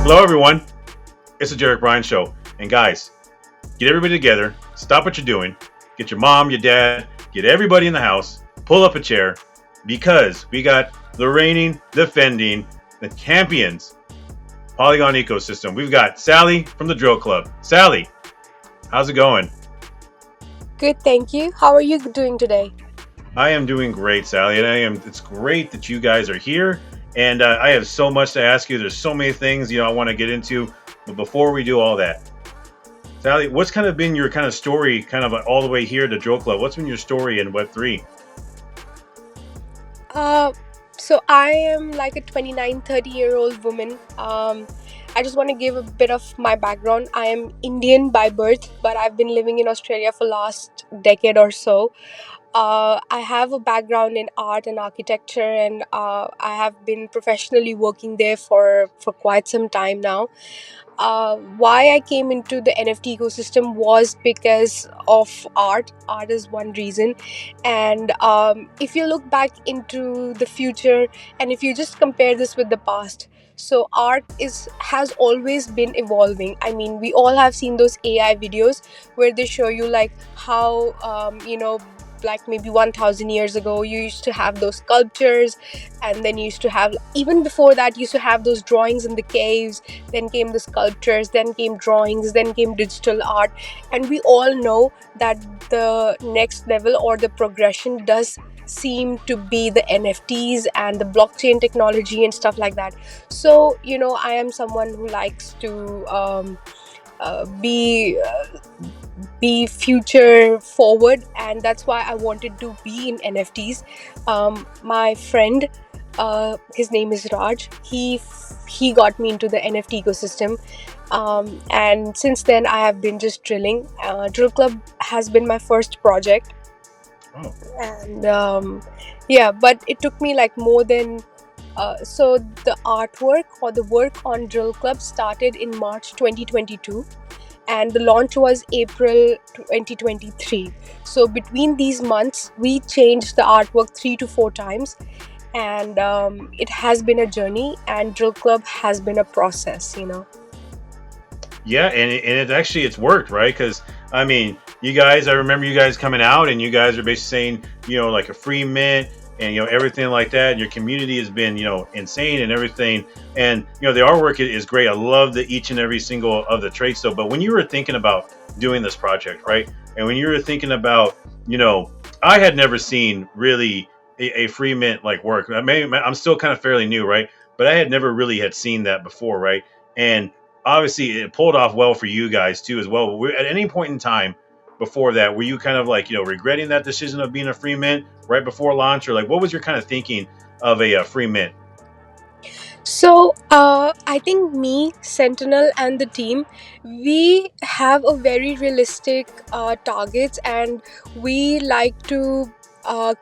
Hello, everyone. It's the Jarek Brian Show. And guys, get everybody together. Stop what you're doing. Get your mom, your dad, get everybody in the house. Pull up a chair because we got the reigning, defending, the champions Polygon ecosystem. We've got Sally from the Drill Club. Sally, how's it going? Good, thank you. How are you doing today? I am doing great, Sally, and it's great that you guys are here. And I have so much to ask you. There's so many things I want to get into. But before we do all that, Sally, what's kind of been your kind of story, kind of all the way here to Drill Club? What's been your story in Web3? Uh, so I am like a 29, 30-year-old woman. I just want to give a bit of my background. I am Indian by birth, but I've been living in Australia for last decade or so. I have a background in art and architecture, and I have been professionally working there for quite some time now. Why I came into the NFT ecosystem was because of art. Art is one reason. And if you look back into the future and if you just compare this with the past, so art has always been evolving. I mean, we all have seen those AI videos where they show you like how like maybe 1000 years ago you used to have those sculptures, and then you used to have, even before that, you used to have those drawings in the caves. Then came the sculptures, then came drawings, then came digital art. And we all know that the next level or the progression does seem to be the NFTs and the blockchain technology and stuff like that. So I am someone who likes to uh, be be future forward, and that's why I wanted to be in NFTs. My friend, his name is Raj. He got me into the NFT ecosystem, and since then I have been just drilling. Drill Club has been my first project, Oh, and yeah, but it took me like more than. So the artwork or the work on Drill Club started in March 2022, and the launch was April 2023. So between these months, we changed the artwork 3 to 4 times, and it has been a journey, and Drill Club has been a process. yeah, and it's worked, right? Because I mean, you guys, I remember you guys coming out and you guys are basically saying, like a free mint and everything like that. And your community has been insane and everything. And the artwork is great. I love the each and every single of the traits. So, but when you were thinking about doing this project, right? And when you were thinking about, I had never seen really a free mint like work. I'm still kind of fairly new, right? But I had never really had seen that before, right? And obviously it pulled off well for you guys too as well. At any point in time before that, were you kind of like regretting that decision of being a free mint right before launch, or like what was your kind of thinking of a free mint? So I think me, Sentinel, and the team, we have a very realistic targets, and we like to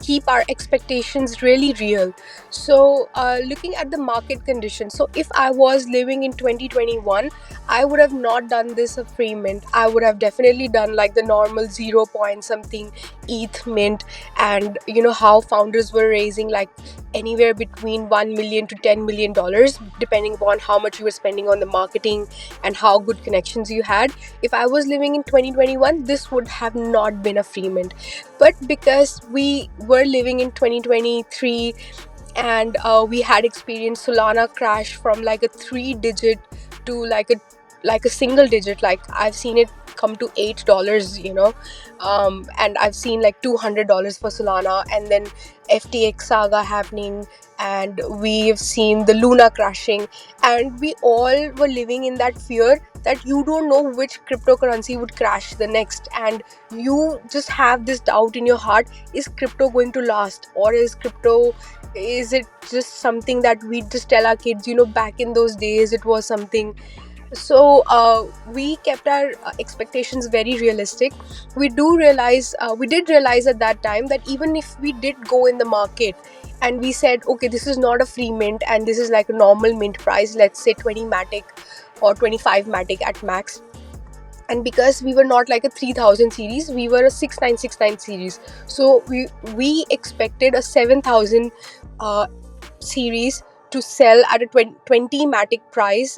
keep our expectations really real. So looking at the market conditions, so if I was living in 2021, I would have not done this a free mint. I would have definitely done like the normal 0 point something ETH mint. And you know how founders were raising like anywhere between 1 million to 10 million dollars, depending upon how much you were spending on the marketing and how good connections you had. If I was living in 2021, this would have not been a free mint. But because we were living in 2023, and we had experienced Solana crash from like a 3 digit to like a single digit. Like I've seen it come to $8, and I've seen like $200 for Solana, and then FTX saga happening, and we've seen the Luna crashing, and we all were living in that fear that you don't know which cryptocurrency would crash the next, and you just have this doubt in your heart: is crypto going to last, or is it just something that we just tell our kids? Back in those days it was something. So we kept our expectations very realistic. We did realize at that time that even if we did go in the market and we said, okay, this is not a free mint and this is like a normal mint price, let's say 20 matic or 25 matic at max, and because we were not like a 3000 series, we were a 6969 series, so we expected a 7000 series to sell at a 20 matic price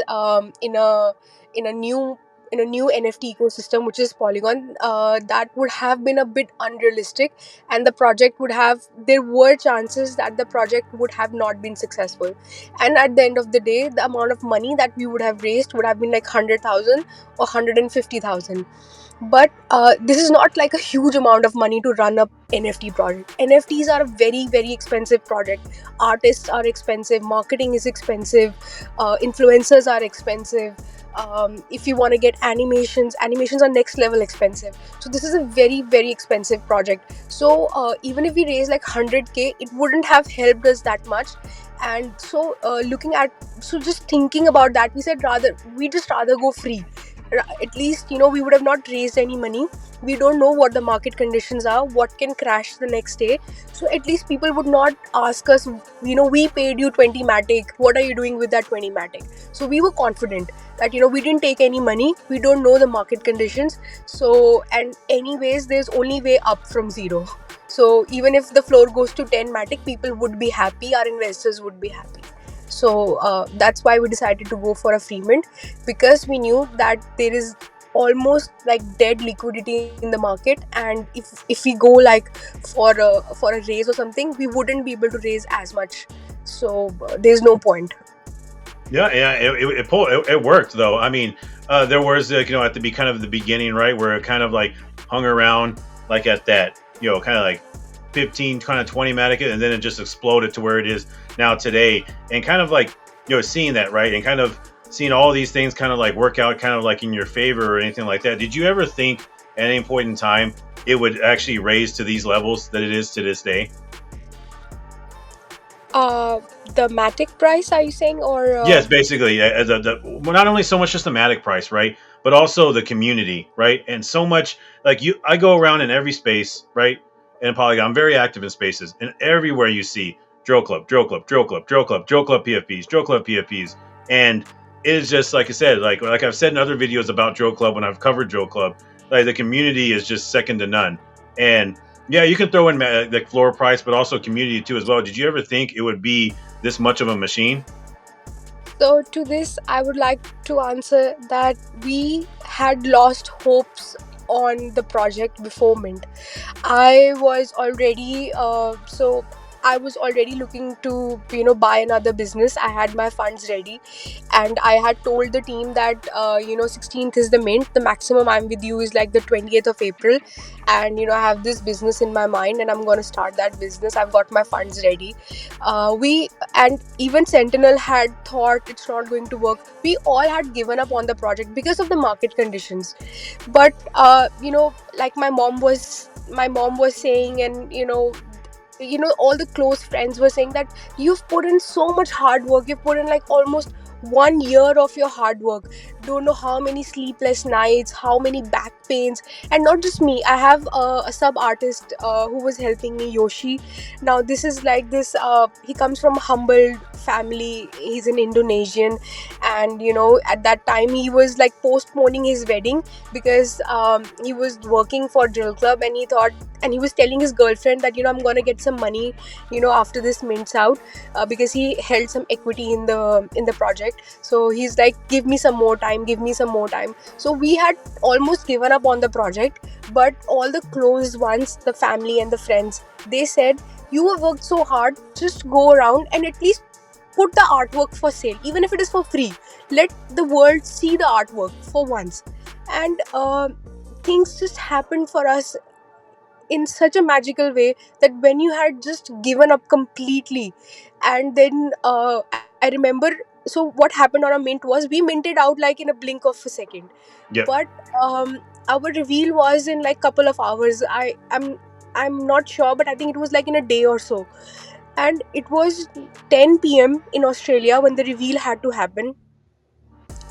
in a new in a new NFT ecosystem, which is Polygon. That would have been a bit unrealistic, and the project would have there were chances that the project would have not been successful. And at the end of the day, the amount of money that we would have raised would have been like 100,000 or 150,000. But this is not like a huge amount of money to run a NFT project. NFTs are a very, very expensive project. Artists are expensive, marketing is expensive, influencers are expensive. If you want to get animations are next level expensive. So this is a very, very expensive project. So even if we raise like 100K, it wouldn't have helped us that much. And so just thinking about that, we just rather go free. At least, we would have not raised any money. We don't know what the market conditions are, what can crash the next day. So at least people would not ask us, we paid you 20 matic, what are you doing with that 20 matic? So we were confident that we didn't take any money, we don't know the market conditions. So, and anyways, there's only way up from zero. So even if the floor goes to 10 matic, people would be happy, our investors would be happy. So that's why we decided to go for a free mint, because we knew that there is almost like dead liquidity in the market, and if we go like for a raise or something, we wouldn't be able to raise as much. So there's no point. Yeah, it worked though. I mean, there was like, at the kind of the beginning, right, where it kind of like hung around like at that, kind of like 15, kind of 20 matic, and then it just exploded to where it is now today, and kind of like seeing that, right, and kind of seeing all these things kind of like work out kind of like in your favor or anything like that. Did you ever think at any point in time it would actually raise to these levels that it is to this day? The matic price, are you saying, or Yes, basically, well, not only so much just the matic price, right, but also the community, right, and so much like I go around in every space, right, in Polygon. I'm very active in spaces, and everywhere you see drill club, drill club, drill club, drill club, drill club PFPs, drill club PFPs, and it is just like I said, like I've said in other videos about drill club when I've covered drill club, like the community is just second to none, and yeah, you can throw in like floor price, but also community too as well. Did you ever think it would be this much of a machine? So to this, I would like to answer that we had lost hopes on the project before mint. I was already I was already looking to buy another business. I had my funds ready, and I had told the team that 16th is the mint. The maximum I'm with you is like the 20th of April, and I have this business in my mind, and I'm going to start that business. I've got my funds ready. We and even Sentinel had thought it's not going to work. We all had given up on the project because of the market conditions. But like my mom was saying, and all the close friends were saying that you've put in so much hard work, you've put in like almost 1 year of your hard work, don't know how many sleepless nights, how many back pains. And not just me, I have a sub artist who was helping me, Yoshi. Now this is like this he comes from a humble family, he's an Indonesian, and at that time he was like postponing his wedding because he was working for drill club, and he was telling his girlfriend that I'm gonna get some money after this mints out, because he held some equity in the project. So he's like, give me some more time, give me some more time. So we had almost given up on the project, but all the close ones, the family and the friends, they said, you have worked so hard, just go around and at least put the artwork for sale, even if it is for free. Let the world see the artwork for once. And things just happened for us in such a magical way that when you had just given up completely, and then I remember, so what happened on a mint was we minted out like in a blink of a second. Yep. But our reveal was in like couple of hours. I'm not sure, but I think it was like in a day or so. And it was 10 p.m. in Australia when the reveal had to happen,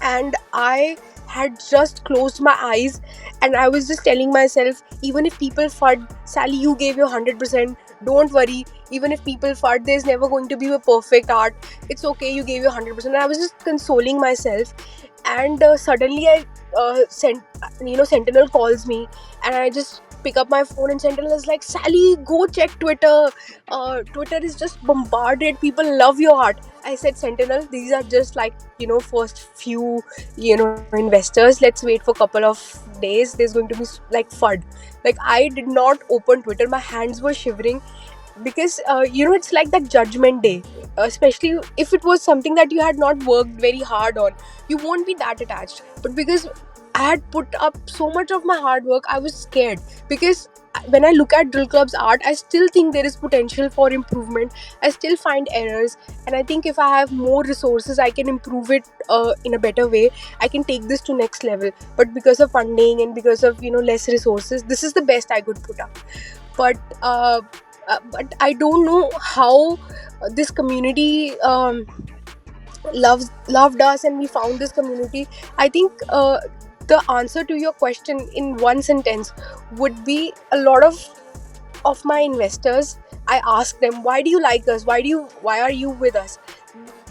and I had just closed my eyes, and I was just telling myself, even if people fud, Sally, you gave your 100%, don't worry. Even if people fud, there's never going to be a perfect art. It's okay, you gave your 100%. And I was just consoling myself, and suddenly Sentinel calls me, and I just pick up my phone, and Sentinel is like, Sally, go check Twitter. Twitter is just bombarded. People love your art. I said Sentinel, these are just like, first few, investors. Let's wait for a couple of days. There's going to be like FUD. Like, I did not open Twitter. My hands were shivering because, it's like that judgment day. Especially if it was something that you had not worked very hard on, you won't be that attached. But because I had put up so much of my hard work, I was scared because when I look at Drill Club's art, I still think there is potential for improvement. I still find errors, and I think if I have more resources, I can improve it in a better way. I can take this to next level. But because of funding and because of less resources, this is the best I could put up. But but I don't know how this community loved us, and we found this community. I think the answer to your question in one sentence would be a lot of my investors. I ask them, why do you like us, why are you with us?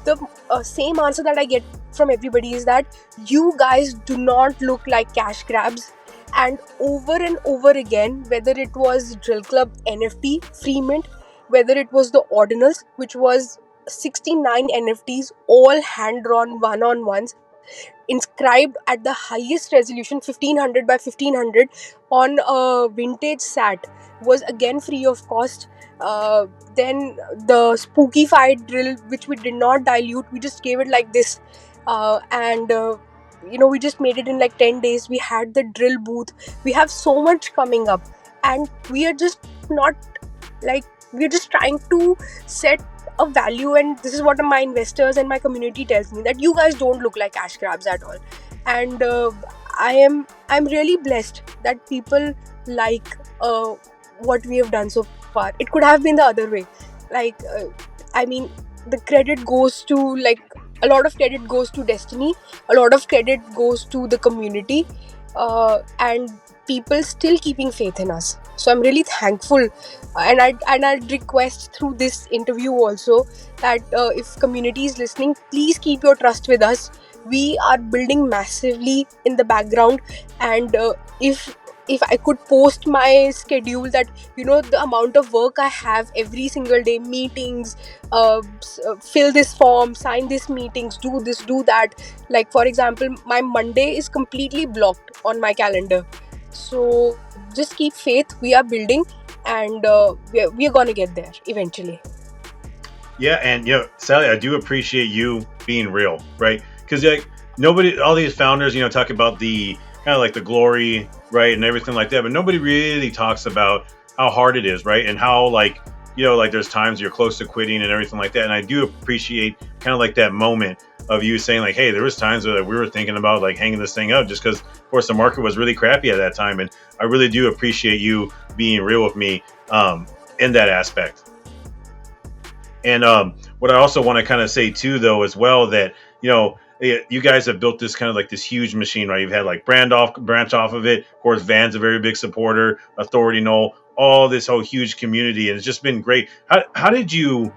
The same answer that I get from everybody is that you guys do not look like cash grabs. And over again, whether it was Drill Club NFT free mint, whether it was the ordinals, which was 69 NFTs, all hand drawn one-on-ones, inscribed at the highest resolution, 1500 by 1500, on a vintage sat, was again free of cost. Then the spooky fight drill, which we did not dilute, we just gave it like this, and we just made it in like 10 days. We had the drill booth. We have so much coming up, and we are just not like, we're just trying to set a value. And this is what my investors and my community tells me, that you guys don't look like cash grabs at all. And I'm really blessed that people like what we have done so far. It could have been the other way. Like, I mean, the credit goes to, like, a lot of credit goes to destiny, a lot of credit goes to the community, and people still keeping faith in us. So I'm really thankful, and I'd request through this interview also that if community is listening, please keep your trust with us. We are building massively in the background, and if I could post my schedule, that the amount of work I have every single day, meetings, fill this form, sign this meetings, do this, do that. Like, for example, my Monday is completely blocked on my calendar. So just keep faith. We are building, and we are gonna get there eventually. Yeah, and Sally, I do appreciate you being real, right? Because like nobody, all these founders, talk about the kind of like the glory, right, and everything like that, but nobody really talks about how hard it is, right, and how like there's times you're close to quitting and everything like that. And I do appreciate kind of like that moment of you saying like, hey, there was times where we were thinking about like hanging this thing up, just because of course the market was really crappy at that time. And I really do appreciate you being real with me in that aspect. And what I also want to kind of say too, though, as well, that you guys have built this kind of like this huge machine, right? You've had like branch off of it. Of course, Van's a very big supporter. Authority Null, all this whole huge community, and it's just been great. How did you?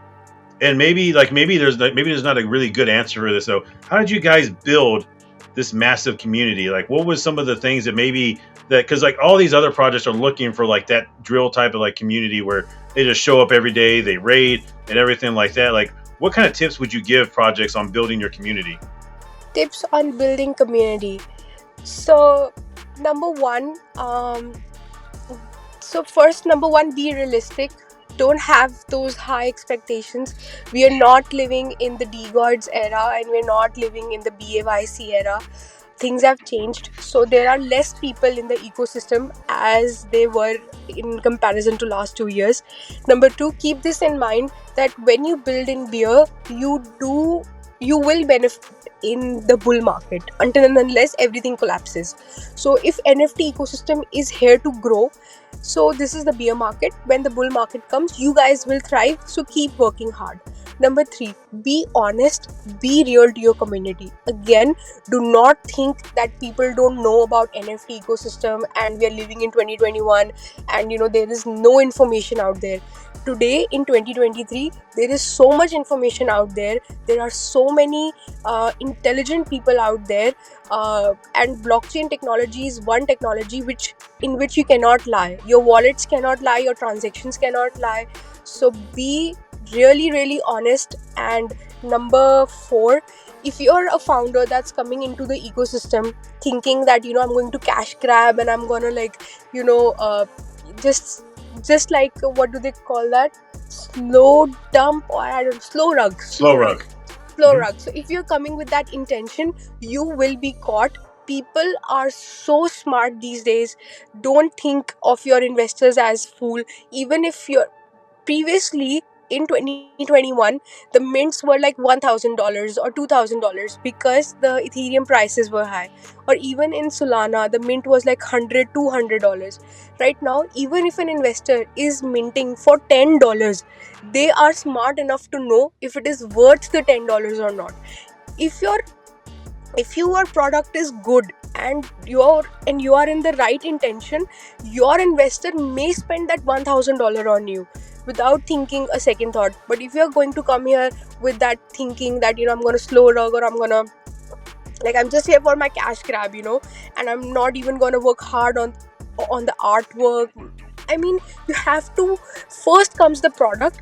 And maybe there's not a really good answer for this though. How did you guys build this massive community? Like, what was some of the things that because like all these other projects are looking for like that drill type of like community where they just show up every day, they raid and everything like that. Like, what kind of tips would you give projects on building your community? Tips on building community. So number one, be realistic. Don't have those high expectations. We are not living in the D-Gods era, and we're not living in the BAYC era. Things have changed, so there are less people in the ecosystem as they were in comparison to last 2 years. Number two, keep this in mind, that when you build in beer, you will benefit in the bull market until and unless everything collapses. So if NFT ecosystem is here to grow, so this is the beer market. When the bull market comes, you guys will thrive. So keep working hard. Number three, be honest, be real to your community. Again, do not think that people don't know about NFT ecosystem and we are living in 2021 and there is no information out there. Today in 2023, there is so much information out there. There are so many intelligent people out there, and blockchain technology is one technology in which you cannot lie. Your wallets cannot lie, your transactions cannot lie. So be really, really honest and Number 4, if you're a founder that's coming into the ecosystem thinking that I'm going to cash grab and I'm gonna like just like what do they call that, slow dump, or I don't, Slow rug. slow Hmm. rug. So if you're coming with that intention, you will be caught. People are so smart these days. Don't think of your investors as fool. Even if you're previously in 2021, the mints were like $1,000 or $2,000 because the Ethereum prices were high, or even in Solana the mint was like $100-$200. Right now, even if an investor is minting for $10, they are smart enough to know if it is worth the $10 or not. if your if your product is good and you are in the right intention, your investor may spend that $1,000 on you without thinking a second thought. But if you're going to come here with that thinking that I'm going to slow rug, or I'm going to like, I'm just here for my cash grab, and I'm not even going to work hard on the artwork. I mean, you have to, first comes the product.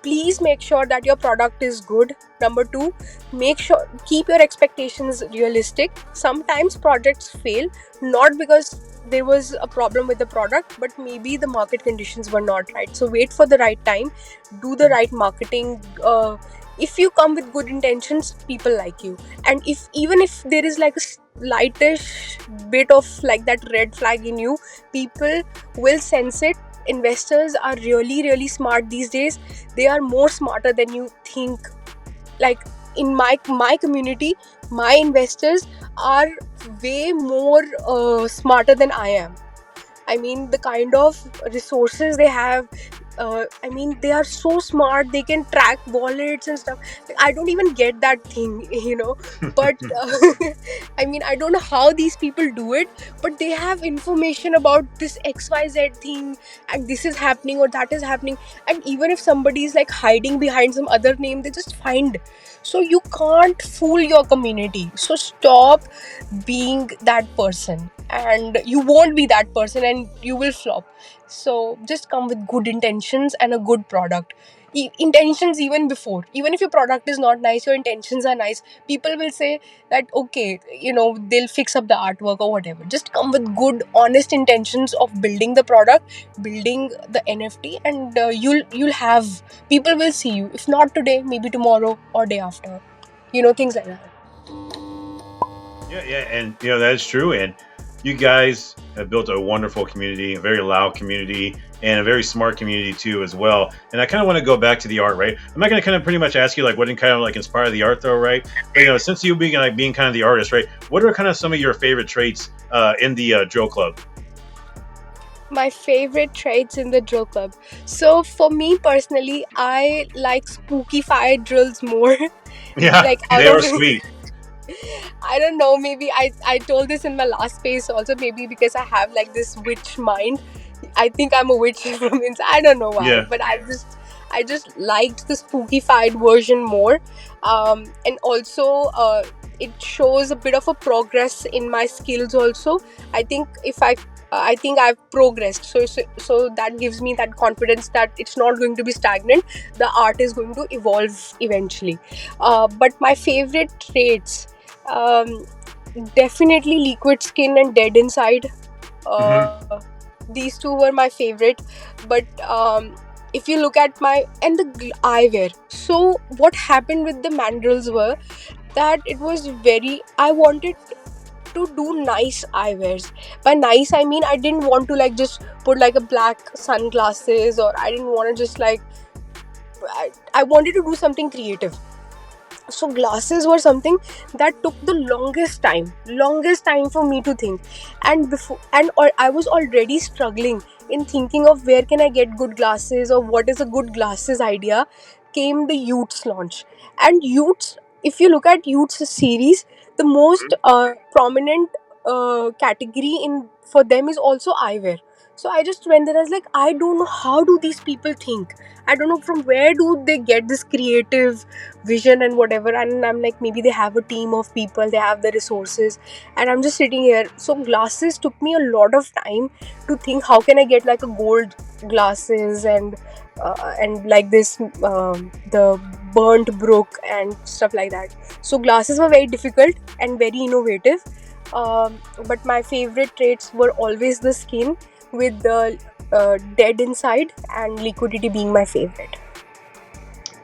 Please make sure that your product is good. Number 2, make sure, keep your expectations realistic. Sometimes projects fail not because there was a problem with the product, but maybe the market conditions were not right. So wait for the right time, do the right marketing. If you come with good intentions, people like you. And if even if there is like a slightish bit of like that red flag in you, people will sense it. Investors are really really smart these days. They are more smarter than you think. Like, in my community, my investors are way more smarter than I am. I mean, the kind of resources they have, I mean, they are so smart. They can track wallets and stuff. I don't even get that thing, But I mean, I don't know how these people do it, but they have information about this XYZ thing, and this is happening or that is happening. And even if somebody is like hiding behind some other name, they just find. So you can't fool your community. So stop being that person, and you won't be that person, and you will flop. So just come with good intentions and a good product. Intentions, even before, even if your product is not nice, your intentions are nice, people will say that okay, they'll fix up the artwork or whatever. Just come with good honest intentions of building the product, building the NFT, and you'll have, people will see you, if not today, maybe tomorrow or day after, things like that. Yeah, and that is true. And you guys have built a wonderful community, a very loud community, and a very smart community too, as well. And I kind of want to go back to the art, right? I'm not going to kind of pretty much ask you like what kind of like inspired the art, though, right? But since you being like being kind of the artist, right? What are kind of some of your favorite traits in the drill club? My favorite traits in the drill club. So for me personally, I like spooky fire drills more. Yeah, Like, out they of are sweet. I don't know, maybe I told this in my last space also, maybe because I have like this witch mind. I think I'm a witch from inside. I don't know why, Yeah. but I just liked the spookified version more. And also it shows a bit of a progress in my skills also. I think I think I've progressed, so that gives me that confidence that it's not going to be stagnant. The art is going to evolve eventually. But my favorite traits, um, definitely liquid skin and dead inside. Hmm. uh, these two were my favorite. But if you look at my and the eyewear, so what happened with the mandrills were that it was very, I wanted to do nice eyewears. By nice, I mean I didn't want to like just put like a black sunglasses, or I didn't want to just like I wanted to do something creative. So glasses were something that took the longest time for me to think. And before, and or I was already struggling in thinking of where can I get good glasses, or what is a good glasses idea. Came the Utes launch. And Utes, if you look at Utes series, the most prominent category in for them is also eyewear. So I just went there, I was like, I don't know how do these people think. I don't know from where do they get this creative vision and whatever. And I'm like, maybe they have a team of people, they have the resources, and I'm just sitting here. So glasses took me a lot of time to think, how can I get like a gold glasses, and like this the burnt, broke, and stuff like that. So glasses were very difficult and very innovative. But my favorite traits were always the skin with the dead inside and liquidity being my favorite.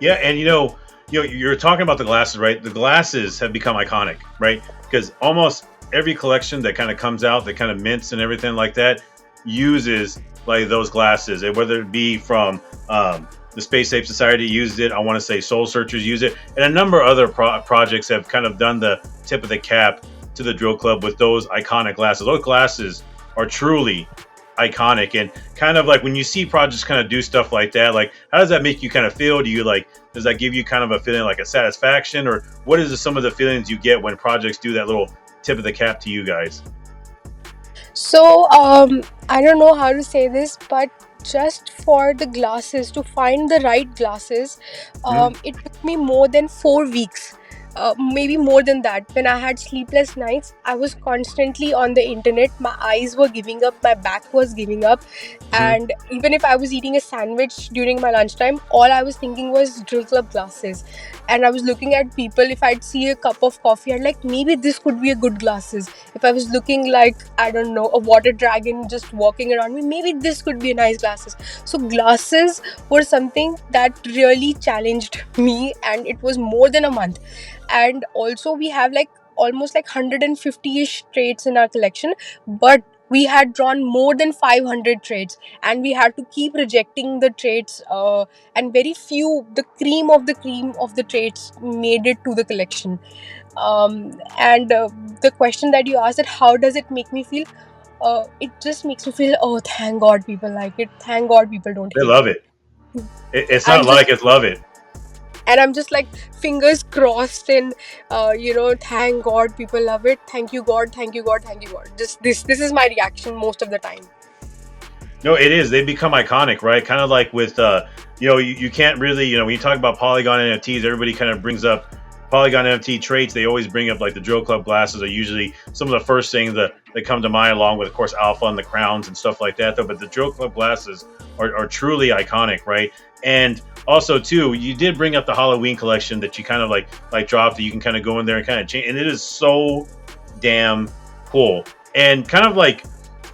Yeah, and you're talking about the glasses, right? The glasses have become iconic, right? Because almost every collection that kind of comes out, that kind of mints and everything like that, uses like those glasses. And whether it be from the Space Ape Society used it, I want to say Soul Searchers use it, and a number of other projects have kind of done the tip of the cap to the Drill Club with those iconic glasses. Those glasses are truly iconic, and kind of like when you see projects kind of do stuff like that, like how does that make you kind of feel? Do you like, does that give you kind of a feeling like a satisfaction, or what is some of the feelings you get when projects do that little tip of the cap to you guys? So, I don't know how to say this, but just for the glasses, to find the right glasses, Mhm. it took me more than 4 weeks. Maybe more than that. When I had sleepless nights, I was constantly on the internet. My eyes were giving up, my back was giving up, Mhm. and even if I was eating a sandwich during my lunchtime, all I was thinking was Drill Club glasses. And I was looking at people. If I'd see a cup of coffee, I'd like, maybe this could be a good glasses. If I was looking like, I don't know, a water dragon just walking around me, maybe this could be a nice glasses. So glasses were something that really challenged me, and it was more than a month. And also we have like almost like 150ish traits in our collection, but we had drawn more than 500 traits, and we had to keep rejecting the traits, and very few, the cream of the traits made it to the collection. And the question that you asked, that how does it make me feel, it just makes me feel, oh, thank God people like it, thank God people don't They hate love it. it. It's I'm not just like it's love it. I'm just like fingers crossed, and thank God people love it, thank you God, thank you God, thank you God. Just this is my reaction most of the time. No, it is. They become iconic, right? Kind of like with, you can't really, when you talk about Polygon NFTs, everybody kind of brings up Polygon NFT traits. They always bring up like the Drill Club glasses are usually some of the first things that come to mind, along with, of course, Alpha and the crowns and stuff like that, though. But the Drill Club glasses are truly iconic, right? And also, too, you did bring up the Halloween collection that you kind of like dropped, that you can kind of go in there and kind of change. And it is so damn cool. And kind of like,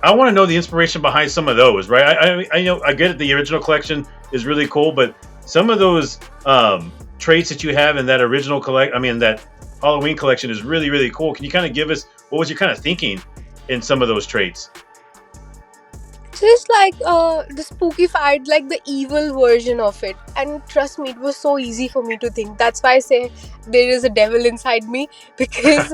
I want to know the inspiration behind some of those, right? I know, I get it. The original collection is really cool, but some of those traits that you have in that original that Halloween collection is really, really cool. Can you kind of give us what was your kind of thinking in some of those traits? Just like the spookified, like the evil version of it. And trust me, it was so easy for me to think. That's why I say there is a devil inside me, because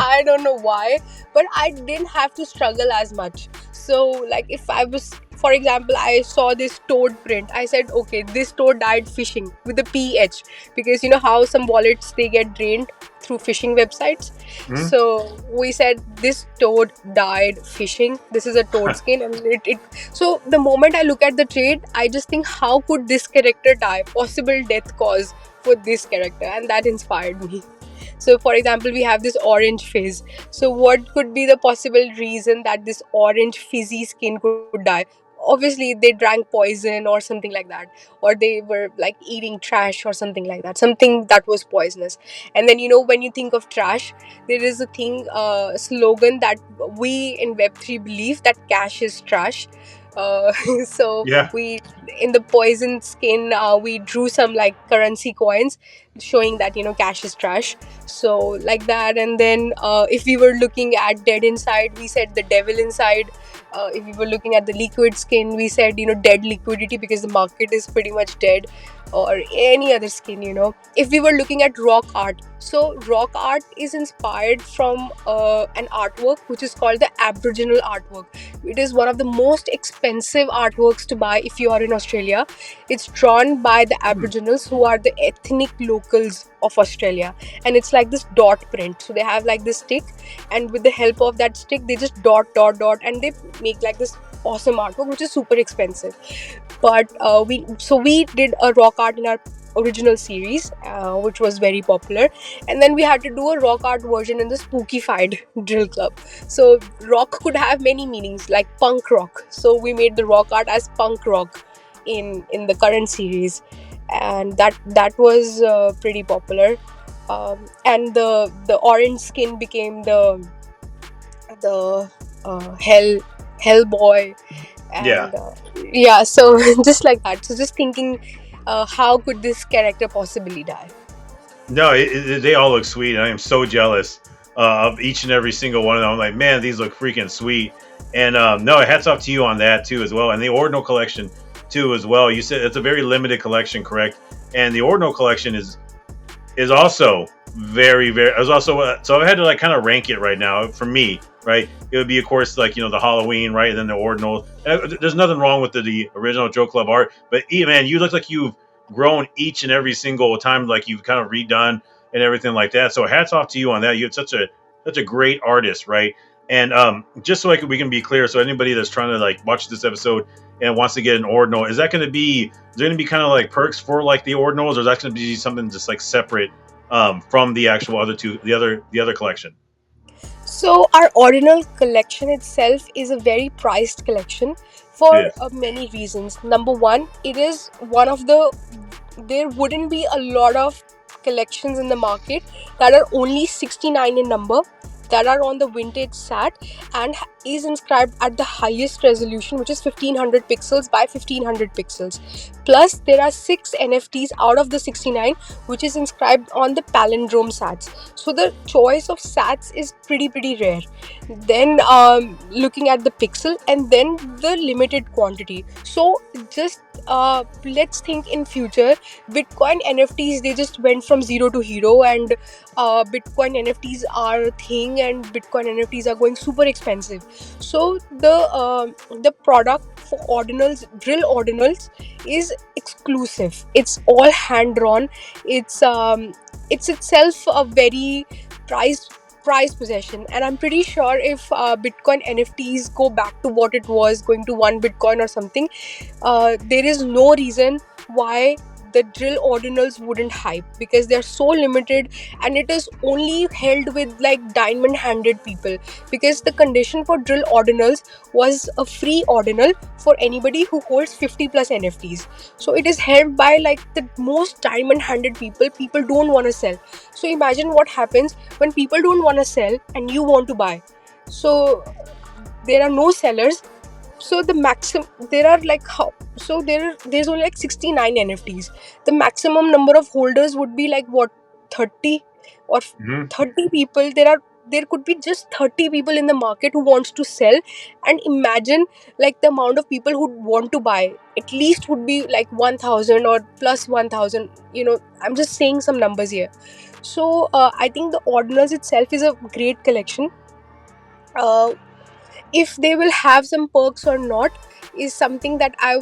I don't know why, but I didn't have to struggle as much. So, like, if I was, for example, I saw this toad print, I said, okay, this toad died fishing with a PH, because you know how some wallets they get drained through phishing websites. Hmm? So we said this toad died fishing. This is a toad skin, and it. So the moment I look at the trade, I just think, how could this character die? Possible death cause for this character, and that inspired me. So, for example, we have this orange fizz. So, what could be the possible reason that this orange fizzy skin could die? Obviously, they drank poison or something like that, or they were like eating trash or something like that, something that was poisonous. And then, when you think of trash, there is a slogan that we in Web3 believe that cash is trash. So Yeah. we, in the poison skin, we drew some like currency coins showing that cash is trash, so like that. And then if we were looking at dead inside, we said the devil inside. If we were looking at the liquid skin, we said dead liquidity, because the market is pretty much dead. Or any other skin, if we were looking at rock art, so rock art is inspired from an artwork which is called the Aboriginal artwork. It is one of the most expensive artworks to buy if you are in Australia. It's drawn by the Hmm. Aboriginals, who are the ethnic locals of Australia, and it's like this dot print. So they have like this stick, and with the help of that stick, they just dot, and they make like this awesome artwork, which is super expensive. But we did a rock art in our original series, which was very popular, and then we had to do a rock art version in the spookified Drill Club. So rock could have many meanings, like punk rock. So we made the rock art as punk rock in the current series. and that was pretty popular. And the orange skin became the hell boy, Yeah. and yeah, so just like that. So just thinking, how could this character possibly die? No, they all look sweet. I am so jealous of each and every single one of them. I'm like, man, these look freaking sweet. And no, hats off to you on that too as well, and the ordinal collection too as well. You said it's a very limited collection, correct? And the ordinal collection is also very. It was also so I had to like kind of rank it right now for me. Right, it would be of course like the Halloween, right, and then the ordinal. There's nothing wrong with the original Joe Club art, but man, you look like you've grown each and every single time, like you've kind of redone and everything like that. So hats off to you on that. You're such a great artist, right? And just so we can be clear, so anybody that's trying to like watch this episode and wants to get an ordinal, is that going to be? Is there going to be kind of like perks for like the ordinals, or is that going to be something just like separate from the actual other two, the other collection? So our ordinal collection itself is a very prized collection It for is. many reasons. Number one, it is one of the there wouldn't be a lot of collections in the market that are only 69 in number, that are on the vintage sat, and is inscribed at the highest resolution, which is 1500 pixels by 1500 pixels. Plus there are 6 NFTs out of the 69 which is inscribed on the palindrome sats. So the choice of sats is pretty rare. Then looking at the pixel, and then the limited quantity. So just let's think in future, Bitcoin NFTs, they just went from zero to hero, and Bitcoin NFTs are a thing, and Bitcoin NFTs are going super expensive. So the product for ordinals, drill ordinals, is exclusive. It's all hand drawn. It's itself a very prized possession, and I'm pretty sure if Bitcoin NFTs go back to what it was, going to 1 Bitcoin or something, there is no reason why the drill ordinals wouldn't hype, because they're so limited, and it is only held with like diamond handed people, because the condition for drill ordinals was a free ordinal for anybody who holds 50 plus NFTs. So it is held by like the most diamond handed people don't want to sell. So imagine what happens when people don't want to sell and you want to buy. So there are no sellers. So the maximum, there are like how, so there's only like 69 NFTs. The maximum number of holders would be like what, 30 or Mm-hmm. 30 people. There could be just 30 people in the market who wants to sell, and imagine like the amount of people who want to buy at least would be like 1000 or plus 1000. I'm just saying some numbers here. So I think the ordinals itself is a great collection. uh, if they will have some perks or not is something that I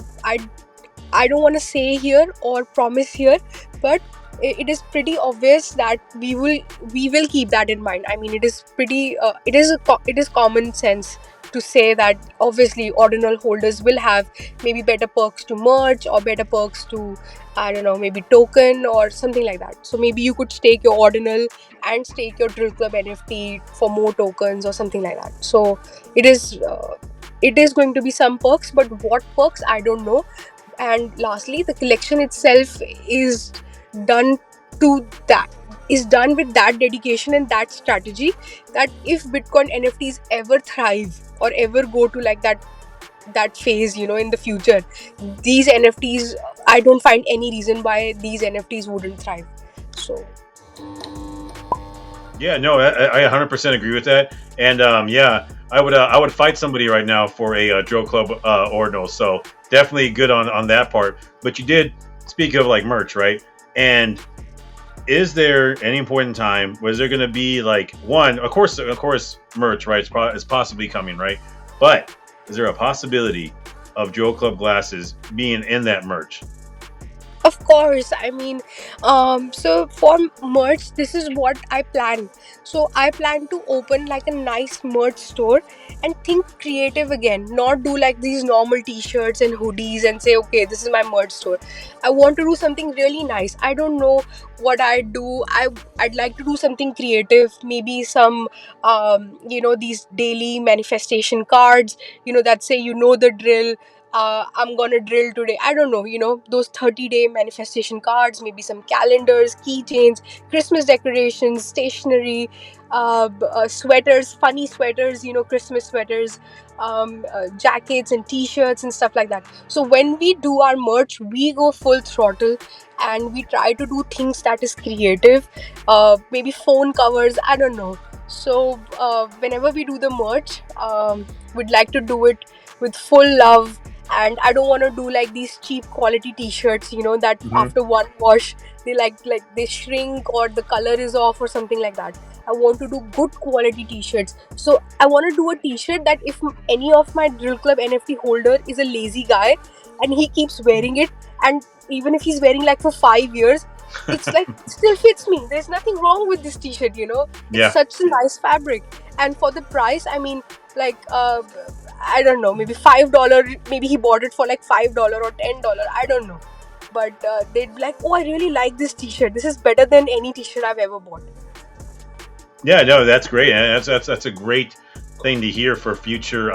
don't want to say here or promise here, but it is pretty obvious that we will keep that in mind. I mean, it is pretty it is common sense to say that obviously ordinal holders will have maybe better perks to merge, or better perks to, I don't know, maybe token or something like that. So maybe you could stake your ordinal and stake your drill club NFT for more tokens or something like that. So it is going to be some perks, but what perks I don't know. And lastly, the collection itself is done to that is done with that dedication and that strategy, that if Bitcoin NFTs ever thrive or ever go to like that phase, in the future, these NFTs, I don't find any reason why these NFTs wouldn't thrive. So Yeah, no, I 100% agree with that. And yeah, I would fight somebody right now for a drill club ordinal. So definitely good on that part. But you did speak of like merch, right? And is there any point in time was there going to be like one? Of course, merch, right? It's possibly coming, right? But is there a possibility of drill club glasses being in that merch? of course, I mean, so for merch, this is what I plan. So I plan to open like a nice merch store and think creative again, not do like these normal t-shirts and hoodies and say, okay, this is my merch store. I want to do something really nice. I don't know what I do. I'd like to do something creative, maybe some these daily manifestation cards, that say, the drill. I'm gonna drill today. I don't know, those 30-day manifestation cards, maybe some calendars, keychains, Christmas decorations, stationery, sweaters, funny sweaters, Christmas sweaters, jackets and t-shirts and stuff like that. So when we do our merch, we go full throttle and we try to do things that is creative, maybe phone covers, I don't know. So whenever we do the merch, we'd like to do it with full love, and I don't want to do like these cheap quality t-shirts, that after one wash they they shrink or the color is off or something like that. I want to do good quality t-shirts. So I want to do a t-shirt that if any of my drill club NFT holder is a lazy guy and he keeps wearing it, and even if he's wearing like for 5 years, it's like it still fits me. There's nothing wrong with this t-shirt. It's Yeah. such a nice fabric, and for the price, I mean, like I don't know, maybe $5. Maybe he bought it for like $5 or $10. I don't know, but they'd be like, "Oh, I really like this T-shirt. This is better than any T-shirt I've ever bought." Yeah, no, that's great. And that's a great thing to hear for future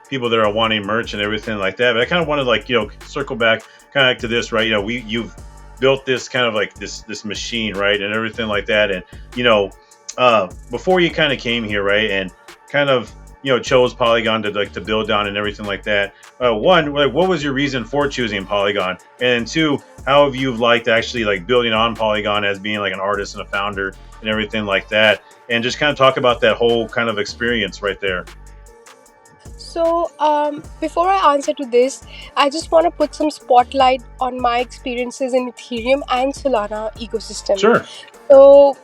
people that are wanting merch and everything like that. But I kind of want to circle back kind of like to this, right? You've built this kind of like this machine, right, and everything like that. And before you kind of came here, right, and kind of chose Polygon to build on and everything like that. One, like, what was your reason for choosing Polygon? And two, how have you liked actually like building on Polygon as being like an artist and a founder and everything like that? And just kind of talk about that whole kind of experience right there. So, before I answer to this, I just want to put some spotlight on my experiences in Ethereum and Solana ecosystem. Sure. So,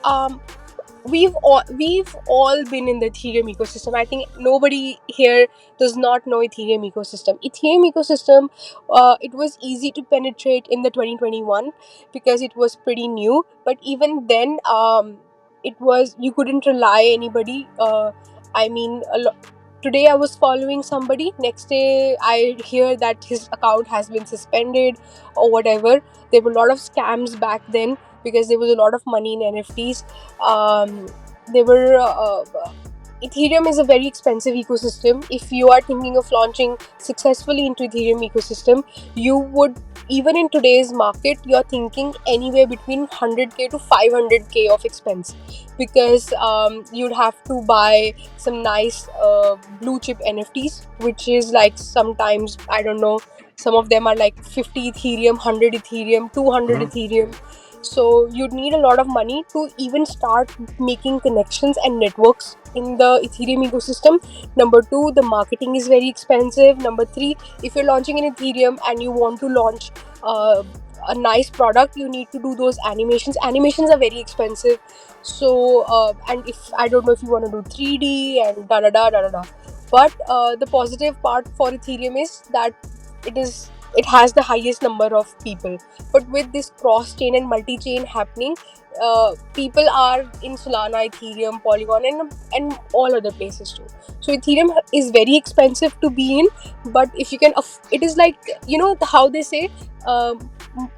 we've all been in the Ethereum ecosystem. I think nobody here does not know Ethereum ecosystem. Ethereum ecosystem, it was easy to penetrate in the 2021 because it was pretty new. But even then, it was, you couldn't rely anybody. I mean, today I was following somebody. Next day, I hear that his account has been suspended or whatever. There were a lot of scams back then because there was a lot of money in NFTs. There were Ethereum is a very expensive ecosystem. If you are thinking of launching successfully into Ethereum ecosystem, you would, even in today's market, you're thinking anywhere between 100k to 500k of expense, because you'd have to buy some nice blue chip NFTs, which is like sometimes, I don't know, some of them are like 50 Ethereum, 100 Ethereum, 200 Ethereum. So you'd need a lot of money to even start making connections and networks in the Ethereum ecosystem. Number two, the marketing is very expensive. Number three, if you're launching in Ethereum and you want to launch a nice product, you need to do those animations. Animations are very expensive. So, and if I don't know if you want to do 3D and da da da da da. But the positive part for Ethereum is that it has the highest number of people. But with this cross-chain and multi-chain happening, people are in Solana, Ethereum, Polygon, and all other places too. So Ethereum is very expensive to be in, but if you can, it is like, how they say,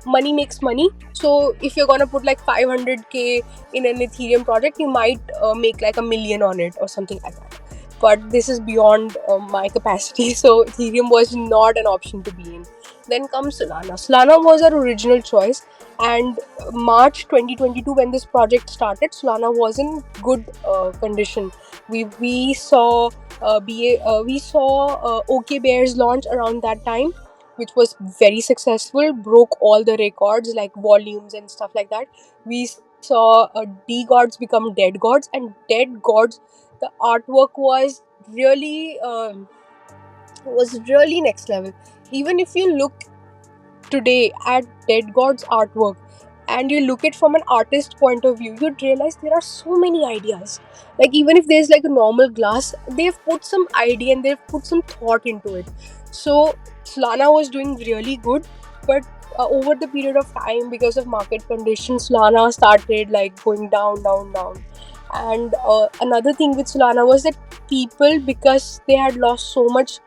money makes money. So if you're gonna put like 500k in an Ethereum project, you might make like $1 million on it or something like that. But this is beyond my capacity, so Ethereum was not an option to be in. Then comes Solana. Solana was our original choice, and March 2022, when this project started, Solana was in good condition. We saw OK Bears launch around that time, which was very successful, broke all the records like volumes and stuff like that. We saw D gods become dead gods, and dead gods, the artwork was really next level. Even if you look today at dead gods artwork and you look it from an artist point of view, you'd realize there are so many ideas. Like, even if there's like a normal glass, they've put some idea and they've put some thought into it. So Solana was doing really good, but over the period of time, because of market conditions, Solana started like going down. And another thing with Solana was that people, because they had lost so much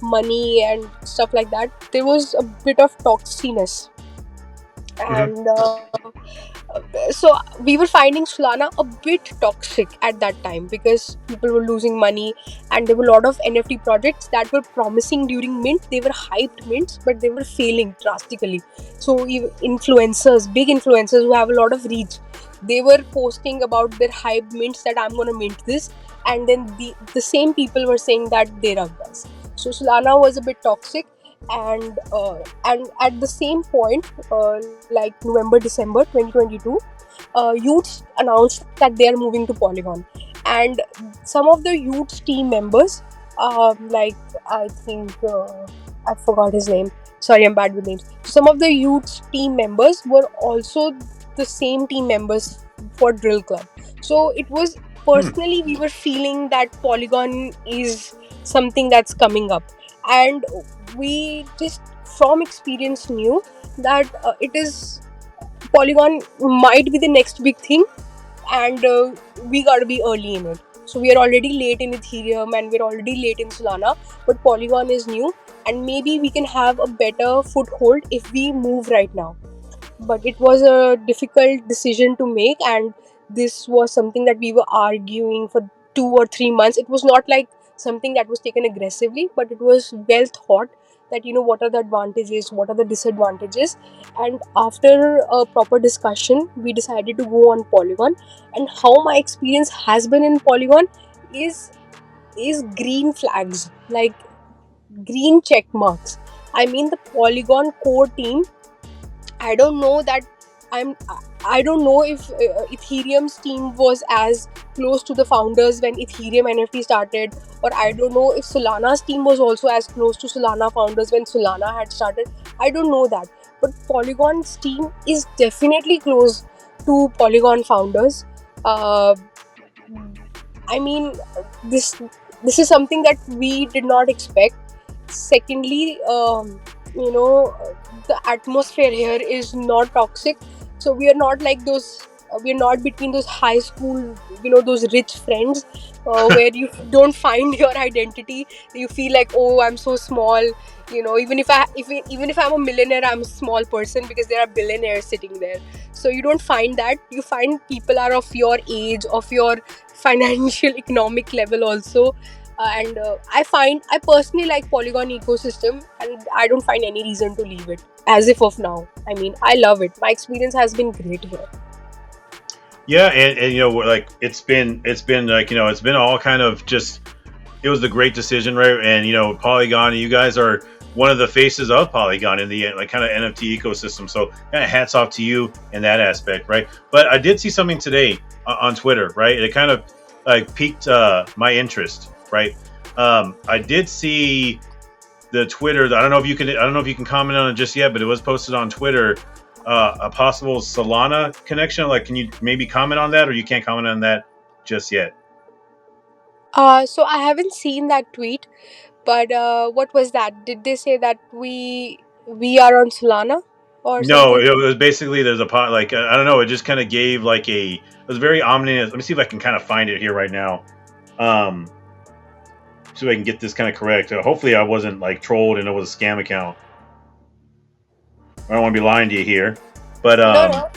money and stuff like that, there was a bit of toxicness. Hmm. And so we were finding Solana a bit toxic at that time because people were losing money, and there were a lot of NFT projects that were promising during mint. They were hyped mints, but they were failing drastically. So influencers, big influencers who have a lot of reach, they were posting about their hyped mints that I'm gonna mint this, and then the same people were saying that they're guys. So Solana was a bit toxic, and at the same point, like November December 2022, youths announced that they are moving to Polygon, and some of the youths team members, like I think I forgot his name. Sorry, I'm bad with names. Some of the youths team members were also the same team members for Drill Club. So it was, personally, we were feeling that Polygon is something that's coming up, and we just from experience knew that it is Polygon might be the next big thing, and we got to be early in it. So we are already late in Ethereum and we're already late in Solana, but Polygon is new, and maybe we can have a better foothold if we move right now. But it was a difficult decision to make, and this was something that we were arguing for 2 or 3 months. It was not like something that was taken aggressively, but it was well thought that, what are the advantages, what are the disadvantages, and after a proper discussion we decided to go on Polygon. And how my experience has been in Polygon is green flags, like green check marks. I mean, the Polygon core team, I don't know that I'm. I don't know if Ethereum's team was as close to the founders when Ethereum NFT started, or I don't know if Solana's team was also as close to Solana founders when Solana had started. I don't know that, but Polygon's team is definitely close to Polygon founders. Uh, I mean, this this is something that we did not expect. Secondly, the atmosphere here is not toxic, so we are not like those. We are not between those high school, those rich friends, where you don't find your identity. You feel like, oh, I'm so small. Even if I'm a millionaire, I'm a small person because there are billionaires sitting there. So you don't find that. You find people are of your age, of your financial economic level also. And I personally like Polygon ecosystem, and I don't find any reason to leave it as if of now. I mean, I love it. My experience has been great here. Yeah, and like it's been like it's been all kind of just it was the great decision, right? And Polygon, you guys are one of the faces of Polygon in the like kind of NFT ecosystem. So kind of hats off to you in that aspect, right? But I did see something today on Twitter, right? It kind of like piqued my interest, right? I did see the Twitter. I don't know if you can comment on it just yet, but it was posted on Twitter. A possible Solana connection. Like, can you maybe comment on that, or you can't comment on that just yet? So I haven't seen that tweet, but what was that? Did they say that we are on Solana or No, something? it was basically there's a pot like I don't know. It just kind of gave like it was very ominous. Let me see if I can kind of find it here right now. Um, so I can get this kind of correct. Hopefully, I wasn't like trolled and it was a scam account. I don't want to be lying to you here, but No, no.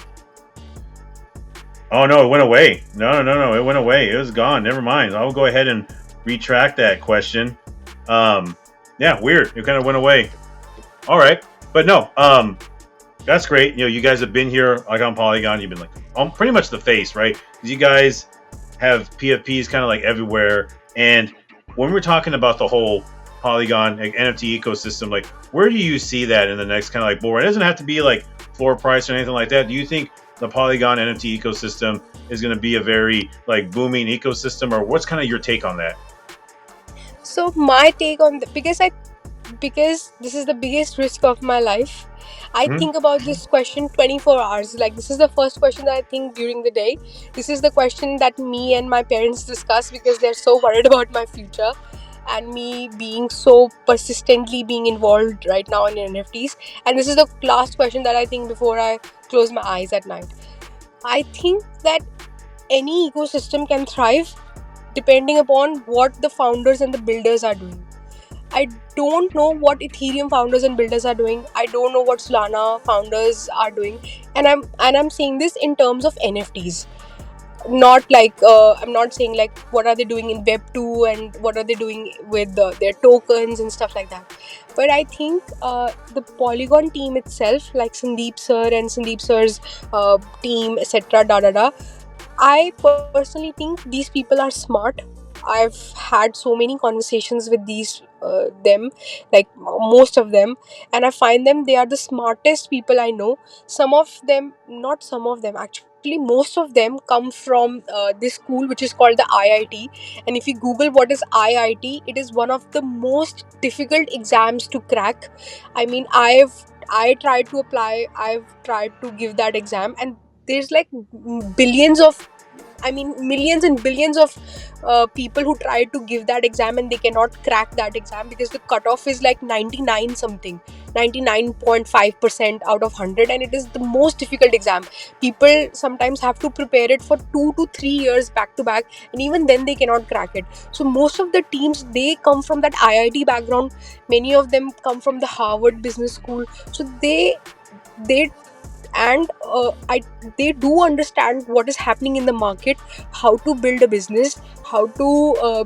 oh no, it went away. No, it went away. It was gone. Never mind. I'll go ahead and retract that question. Um, yeah, weird. It kind of went away. All right, but no. That's great. You guys have been here like on Polygon. You've been like pretty much the face, right? Because you guys have PFPs kind of like everywhere. And when we're talking about the whole Polygon like, NFT ecosystem, like where do you see that in the next kind of like bull run? It doesn't have to be like floor price or anything like that. Do you think the Polygon NFT ecosystem is going to be a very like booming ecosystem, or what's kind of your take on that? So my take on because this is the biggest risk of my life. I Hmm. think about this question 24 hours. Like, this is the first question that I think during the day. This is the question that me and my parents discuss because they're so worried about my future and me being so persistently being involved right now in NFTs. And this is the last question that I think before I close my eyes at night. I think that any ecosystem can thrive depending upon what the founders and the builders are doing. I don't know what Ethereum founders and builders are doing. I don't know what Solana founders are doing, and I'm saying this in terms of NFTs. Not like I'm not saying like what are they doing in Web 2 and what are they doing with their tokens and stuff like that. But I think the Polygon team itself, like Sandeep sir and Sandeep sir's team, etc. Da da da. I personally think these people are smart. I've had so many conversations with these them, like most of them, and I find them they are the smartest people I know. Some of them, not some of them, actually most of them come from this school which is called the IIT. And if you Google what is IIT, it is one of the most difficult exams to crack. I mean, I tried to apply, I've tried to give that exam, and there's like billions of, I mean millions and billions of people who try to give that exam and they cannot crack that exam because the cutoff is like 99 something, 99.5% out of 100, and it is the most difficult exam. People sometimes have to prepare it for 2 to 3 years back to back, and even then they cannot crack it. So most of the teams, they come from that IIT background. Many of them come from the Harvard Business School. So they and they do understand what is happening in the market, how to build a business, how to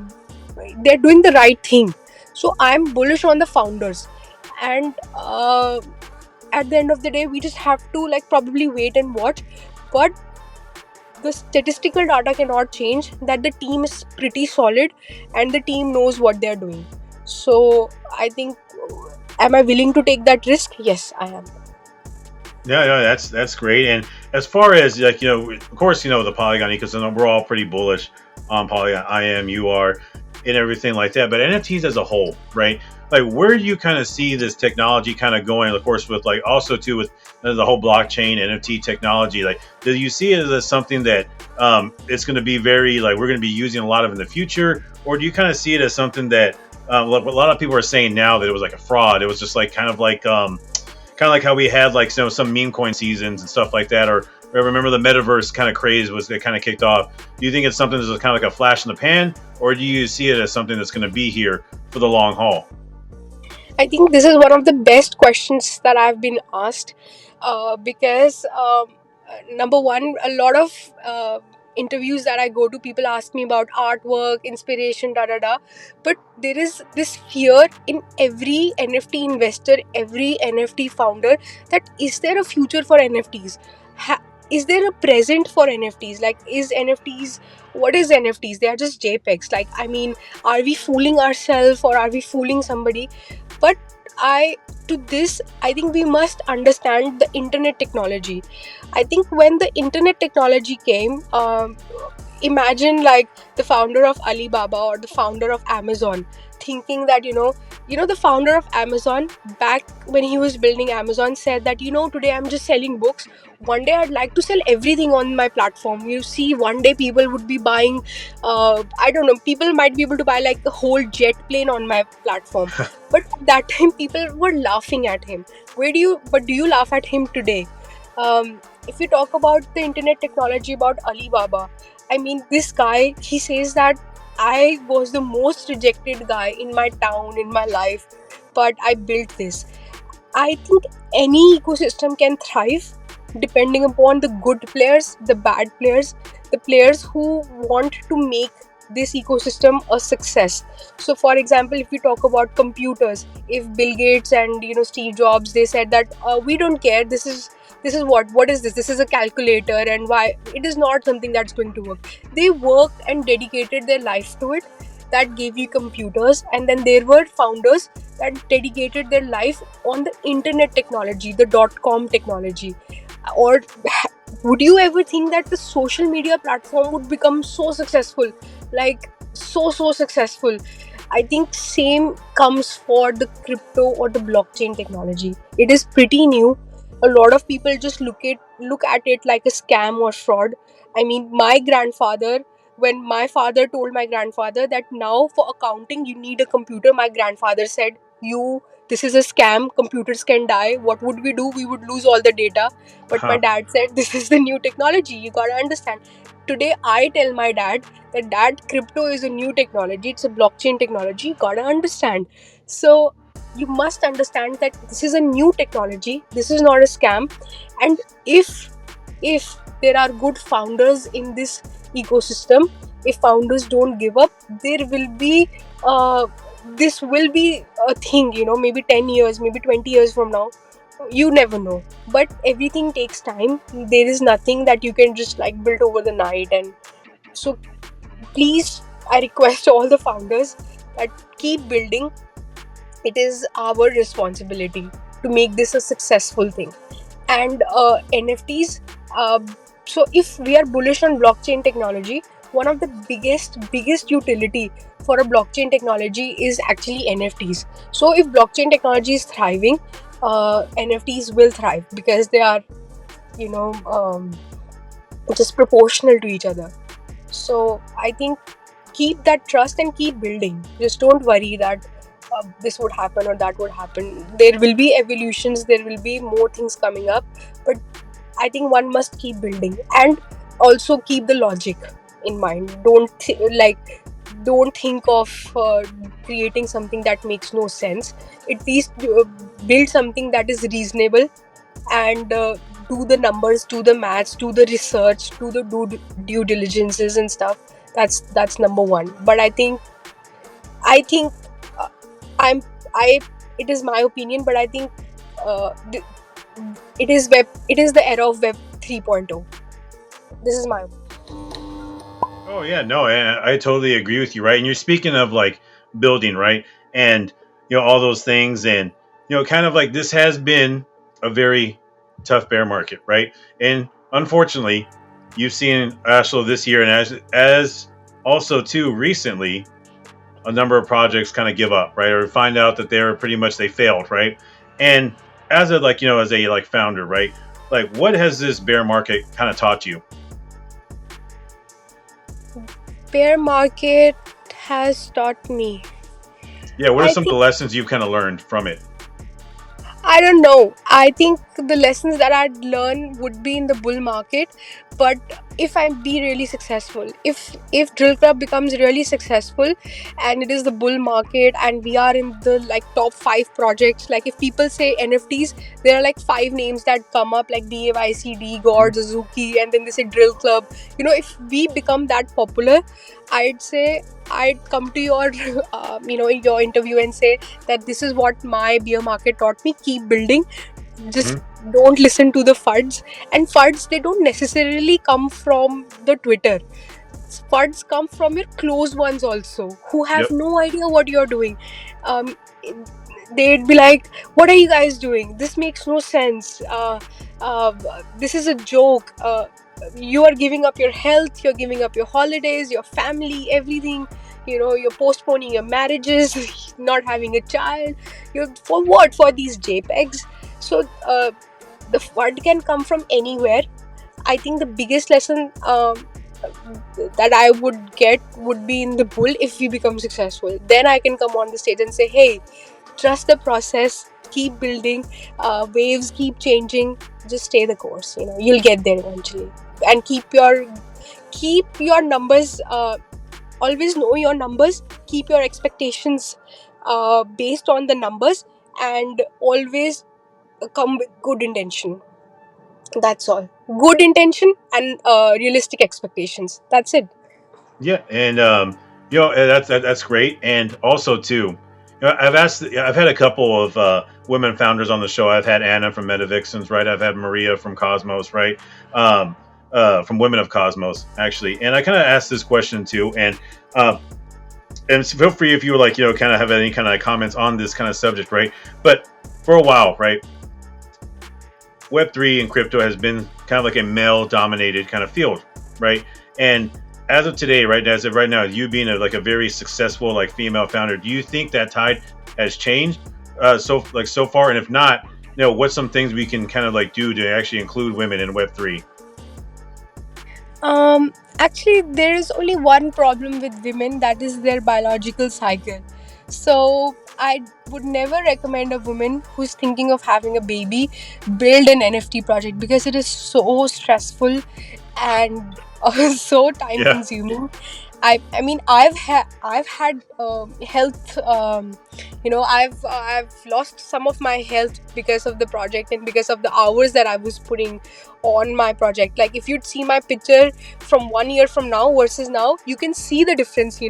they're doing the right thing. So I'm bullish on the founders, and at the end of the day we just have to like probably wait and watch. But the statistical data cannot change that the team is pretty solid and the team knows what they're doing. So I think, am I willing to take that risk? Yes, I am. Yeah, yeah, that's great. And as far as like of course, the Polygon ecosystem, we're all pretty bullish on Polygon. I am, you are, and everything like that. But NFTs as a whole, right? Like, where do you kind of see this technology kind of going? Of course, with like also too with the whole blockchain NFT technology. Like, do you see it as something that it's going to be very like we're going to be using a lot of in the future, or do you kind of see it as something that like what a lot of people are saying now that it was like a fraud? It was just like kind of like how we had like some meme coin seasons and stuff like that, or remember the metaverse kind of craze was that kind of kicked off. Do you think it's something that's kind of like a flash in the pan, or do you see it as something that's going to be here for the long haul? I think this is one of the best questions that I've been asked, because number one, a lot of interviews that I go to, people ask me about artwork, inspiration, da da da. But there is this fear in every NFT investor, every NFT founder, that is there a future for NFTs? Is there a present for NFTs? Like, is NFTs, what is NFTs? They are just JPEGs. Like, I mean, are we fooling ourselves or are we fooling somebody? But I to this I think we must understand the internet technology. I think when the internet technology came, imagine like the founder of Alibaba or the founder of Amazon thinking that the founder of Amazon, back when he was building Amazon, said that today I'm just selling books, one day I'd like to sell everything on my platform. You see, one day people would be buying, I don't know, people might be able to buy like the whole jet plane on my platform. But at that time people were laughing at him. Do you laugh at him today? If we talk about the internet technology, about Alibaba, I mean, this guy, he says that I was the most rejected guy in my town, in my life, but I built this. I think any ecosystem can thrive depending upon the good players, the bad players, the players who want to make this ecosystem a success. So, for example, if we talk about computers, if Bill Gates and Steve Jobs, they said that we don't care. This is what is this? This is a calculator, and why it is not something that's going to work. They worked and dedicated their life to it. That gave you computers, and then there were founders that dedicated their life on the internet technology, the .com technology. Or would you ever think that the social media platform would become so successful, like so successful? I think same comes for the crypto or the blockchain technology. It is pretty new. A lot of people just look at it like a scam or fraud. I mean, my grandfather, when my father told my grandfather that now for accounting you need a computer, my grandfather said, "You, this is a scam. Computers can die. What would we do? We would lose all the data." But my Huh. dad said, "This is the new technology. You gotta understand." today I tell my dad that crypto is a new technology, it's a blockchain technology, you gotta understand. So you must understand that this is a new technology, this is not a scam. And if there are good founders in this ecosystem, if founders don't give up, there will be this will be a thing, maybe 10 years, maybe 20 years from now, you never know. But everything takes time, there is nothing that you can just like build over the night. And so please, I request all the founders that keep building. It is our responsibility to make this a successful thing. And NFTs, so if we are bullish on blockchain technology, one of the biggest utility for a blockchain technology is actually NFTs. So if blockchain technology is thriving, NFTs will thrive because they are, you know um, just proportional to each other. So I think keep that trust and keep building. Just don't worry that this would happen or that would happen. There will be evolutions, there will be more things coming up, but I think one must keep building and also keep the logic in mind. Don't think of creating something that makes no sense. At least build something that is reasonable, and do the numbers, do the maths, do the research, do the due diligences and stuff. That's number one. But I think uh, I'm I it is my opinion, but I think th- it is the era of web 3.0. This is my opinion. Oh yeah, no, I totally agree with you, right? And you're speaking of like building, right? And all those things, and kind of like this has been a very tough bear market, right? And unfortunately, you've seen also this year, and as also too recently, a number of projects kind of give up, right, or find out that they failed, right? And as a as a founder, right, like what has this bear market kind of taught you? Bear market has taught me. Yeah, what are I some of the think lessons you've kind of learned from it? I don't know. I think the lessons that I'd learn would be in the bull market. But if I be really successful, if Drill Club becomes really successful, and it is the bull market, and we are in the like top 5 projects, like if people say NFTs, there are like 5 names that come up, like DAYCD, God, Suzuki, and then they say Drill Club. If we become that popular, I'd say I'd come to your your interview and say that this is what my beer market taught me. Keep building. Just Hmm. don't listen to the FUDs. And FUDs, they don't necessarily come from the Twitter. FUDs come from your close ones also, who have Yep. no idea what you're doing. um, they'd be like, what are you guys doing? This makes no sense. Uh, this is a joke. You are giving up your health, you're giving up your holidays, your family, everything. You're postponing your marriages, not having a child. You're for what? For these JPEGs? So the FUD can come from anywhere. I think the biggest lesson that I would get would be in the bull. If we become successful, then I can come on the stage and say, hey, trust the process, keep building, waves keep changing, just stay the course. You'll get there eventually. And keep your numbers, always know your numbers, keep your expectations based on the numbers, and always come with good intention. That's all. Good intention and realistic expectations. That's it. Yeah, and that's great. And also too, I've had a couple of women founders on the show. I've had Anna from MetaVixens, right? I've had Maria from Cosmos, right? Um, from Women of Cosmos, actually. And I kind of asked this question too, um, and so feel free if you would kind of have any kind of comments on this kind of subject, right? But for a while, right, Web3 and crypto has been kind of like a male dominated kind of field, right? And as of today, right, as of right now, you being a very successful female founder, do you think that tide has changed so far? And if not, what's some things we can kind of do to actually include women in Web3? Actually, there is only one problem with women, that is their biological cycle. So, I would never recommend a woman who's thinking of having a baby build an NFT project, because it is so stressful. And so time Yeah. consuming. I mean I've had health, I've lost some of my health because of the project and because of the hours that I was putting on my project. Like if you'd see my picture from 1 year from now versus now, you can see the difference,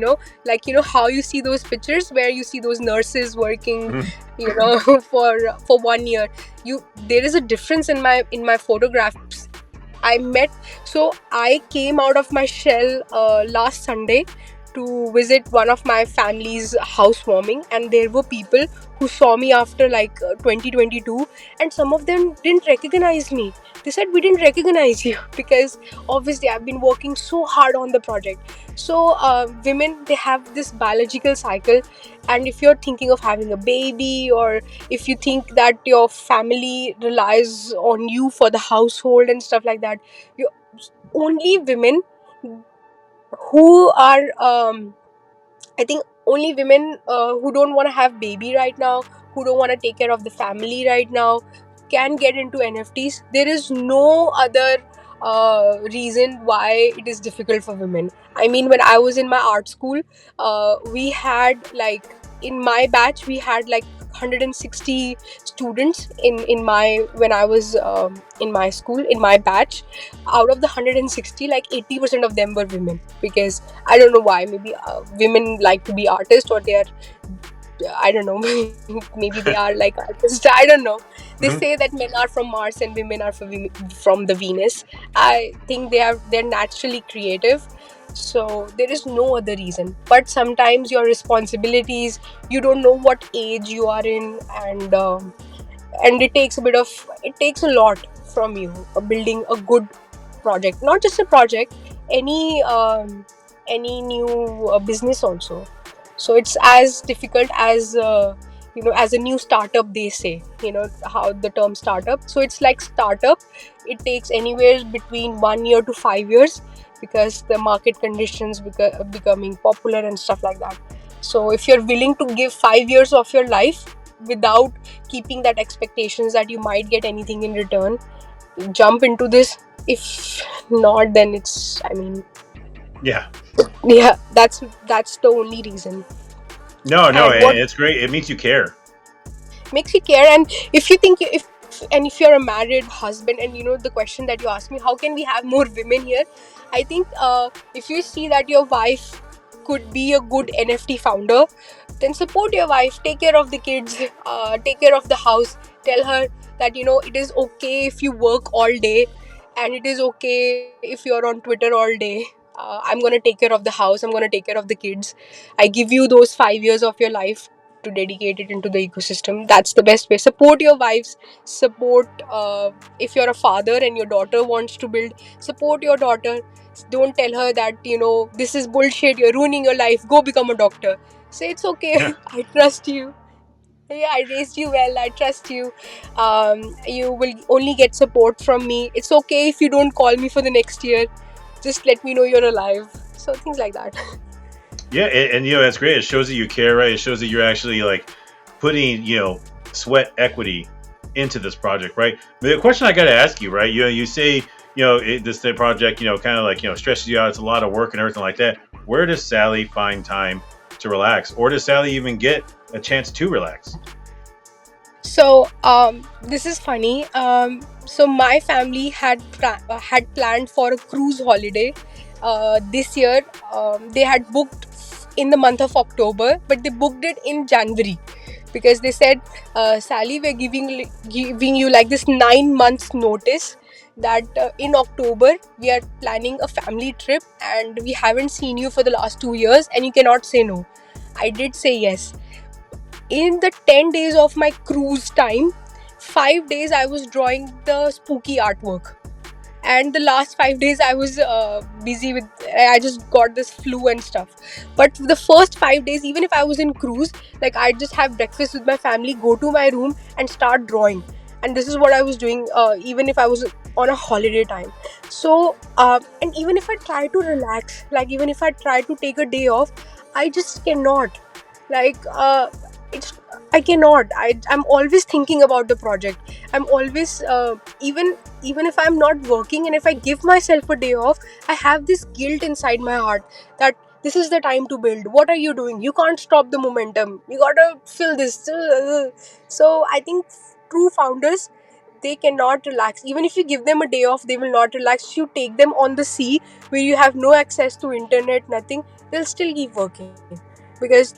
like how you see those pictures where you see those nurses working, Mhm. for 1 year. You There is a difference in my photographs I met. So I came out of my shell last Sunday to visit one of my family's housewarming, and there were people who saw me after like 2022, and some of them didn't recognize me. They said, "We didn't recognize you," because obviously I've been working so hard on the project. So women, they have this biological cycle, and if you're thinking of having a baby, or if you think that your family relies on you for the household and stuff like that, you only women who are I think only women who don't want to have baby right now, who don't want to take care of the family right now, can get into NFTs. There is no other reason why it is difficult for women. I mean, when I was in my art school, we had like, in my batch we had like 160 students in my when I was in my school, in my batch. Out of the 160, like 80% of them were women, because I don't know why. Maybe women like to be artists, or they are, I don't know, maybe they are like artists. I don't know. They Mhm. say that men are from Mars and women are from the Venus. I think they're naturally creative. So there is no other reason. But sometimes your responsibilities, you don't know what age you are in, and it takes a lot from you, building a good project, not just a project, any new business also. So it's as difficult as as a new startup, they say, how the term startup. So it's like startup, it takes anywhere between 1 year to 5 years, because the market conditions becoming popular and stuff like that. So if you're willing to give 5 years of your life without keeping that expectations that you might get anything in return, jump into this. If not, then it's, I mean, Yeah. yeah, that's the only reason. No, no, And what it's great. It means you care. makes you care? And if you think, if you're a married husband, and the question that you asked me, how can we have more women here? I think if you see that your wife could be a good NFT founder, then support your wife, take care of the kids, take care of the house. Tell her that it is okay if you work all day, and it is okay if you're on Twitter all day. I'm gonna take care of the house, I'm gonna take care of the kids. I give you those 5 years of your life to dedicate it into the ecosystem. That's the best way. Support your wives. Support, if you're a father and your daughter wants to build, support your daughter. Don't tell her that this is bullshit, you're ruining your life, go become a doctor. Say it's okay. Yeah. I trust you. Yeah, I raised you well, I trust you. You will only get support from me. It's okay if you don't call me for the next year, just let me know you're alive. So things like that. Yeah, and that's great. It shows that you care, right? It shows that you're actually like putting, sweat equity into this project, right? But the question I got to ask you, right? You say, this project, kind of like, stresses you out. It's a lot of work and everything like that. Where does Sally find time to relax, or does Sally even get a chance to relax? So this is funny. So my family had planned for a cruise holiday this year. They had booked in the month of October, but they booked it in January, because they said, Sally, we're giving you like this 9 months notice that in October we are planning a family trip, and we haven't seen you for the last 2 years, and you cannot say no. I did say yes. In the 10 days of my cruise time, 5 days I was drawing the spooky artwork, and the last 5 days I was busy with, I just got this flu and stuff. But the first 5 days, even if I was in cruise, like I'd just have breakfast with my family, go to my room and start drawing. And this is what I was doing, even if I was on a holiday time. So and even if I try to relax, like even if I try to take a day off, I just cannot. Like it's I cannot. I'm always thinking about the project. I'm always even if I'm not working, and if I give myself a day off, I have this guilt inside my heart that this is the time to build. What are you doing? You can't stop the momentum. You gotta fill this. So I think true founders, they cannot relax. Even if you give them a day off, they will not relax. You take them on the sea where you have no access to internet, nothing. They'll still keep working because